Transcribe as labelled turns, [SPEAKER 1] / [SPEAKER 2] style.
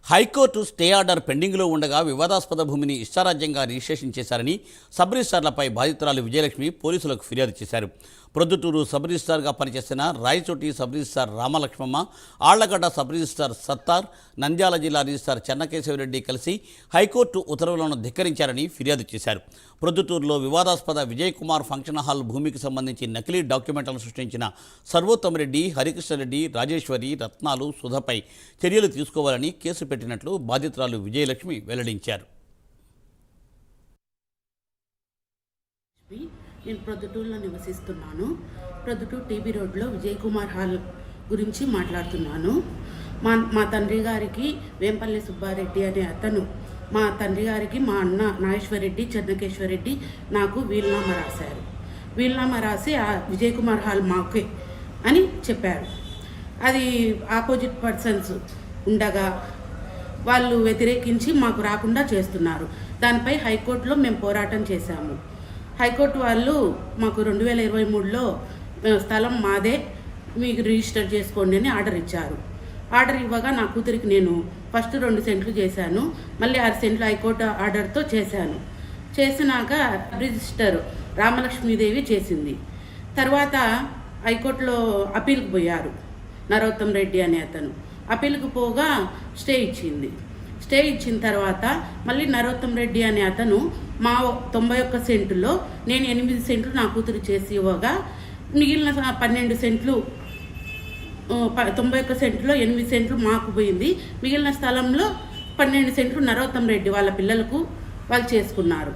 [SPEAKER 1] High court stay order పెండింగ్లో ఉండగా వివాదాస్పద భూమిని ఇష్టారాజ్యంగా రిజిస్ట్రేషన్ చేశారని సబ్ రిజిస్టార్లపై బాధితురాలు విజయలక్ష్మి పోలీసులకు ఫిర్యాదు చేశారు. ప్రొద్దుటూరు సబ్ రిజిస్టార్గా పనిచేసిన Rayachoti sub registrar Ramalakshmamma, Allagadda sub registrar Sattar, Nandyal జిల్లా రిజిస్టార్ చెన్నకేశవరెడ్డి కలిసి హైకోర్టు ఉత్తర్వులను ధిక్కరించారని ఫిర్యాదు చేశారు. ప్రొద్దుటూరులో వివాదాస్పద విజయ్ కుమార్ ఫంక్షన్ హాల్ భూమికి సంబంధించి నకిలీ డాక్యుమెంట్లను సృష్టించిన సర్వోత్తమరెడ్డి, హరికృష్ణరెడ్డి, రాజేశ్వరి, రత్నాలు, సుధపై చర్యలు తీసుకోవాలని కేసు పెట్టినట్లు బాధితురాలు విజయలక్ష్మి వెల్లడించారు.
[SPEAKER 2] నేను ప్రొద్దుటూరులో నివసిస్తున్నాను. ప్రొద్దుటూరు టీబీ రోడ్లో విజయ్ కుమార్ హాల్ గురించి మాట్లాడుతున్నాను. మా తండ్రి గారికి వేంపల్లి సుబ్బారెడ్డి అనే అతను, మా తండ్రి గారికి మా అన్న నాగేశ్వరరెడ్డి, చెన్నకేశ్వరరెడ్డి నాకు వీలునామా రాశారు. వీలునామా రాసి ఆ విజయ్ కుమార్ హాల్ మాకే అని చెప్పారు. అది ఆపోజిట్ పర్సన్స్ ఉండగా వాళ్ళు వ్యతిరేకించి మాకు రాకుండా చేస్తున్నారు. దానిపై హైకోర్టులో మేము పోరాటం చేశాము. హైకోర్టు వాళ్ళు మాకు 2023లో స్థలం మాదే, మీకు రిజిస్టర్ చేసుకోండి అని ఆర్డర్ ఇచ్చారు. ఆర్డర్ ఇవ్వగా నా కూతురికి నేను ఫస్ట్ 2 సెంట్లు చేశాను, మళ్ళీ 6 సెంట్లు హైకోర్టు ఆర్డర్తో చేశాను. చేసినాక రిజిస్టర్ రామలక్ష్మీదేవి చేసింది. తర్వాత హైకోర్టులో అప్పీల్కి పోయారు. నరోత్తమ్ రెడ్డి అనే అతను అప్పీల్కి పోగా స్టే ఇచ్చింది. స్టే ఇచ్చిన తర్వాత మళ్ళీ నరోత్తమ్ రెడ్డి అనే అతను మా 91 సెంటులో నేను 8 సెంట్లు నా కూతురు చేసి ఇవ్వగా మిగిలిన 12 సెంట్లు 91 సెంట్లో 8 సెంట్లు మాకు పోయింది. మిగిలిన స్థలంలో 12 సెంట్లు నరోత్తమ్ రెడ్డి వాళ్ళ పిల్లలకు వాళ్ళు చేసుకున్నారు.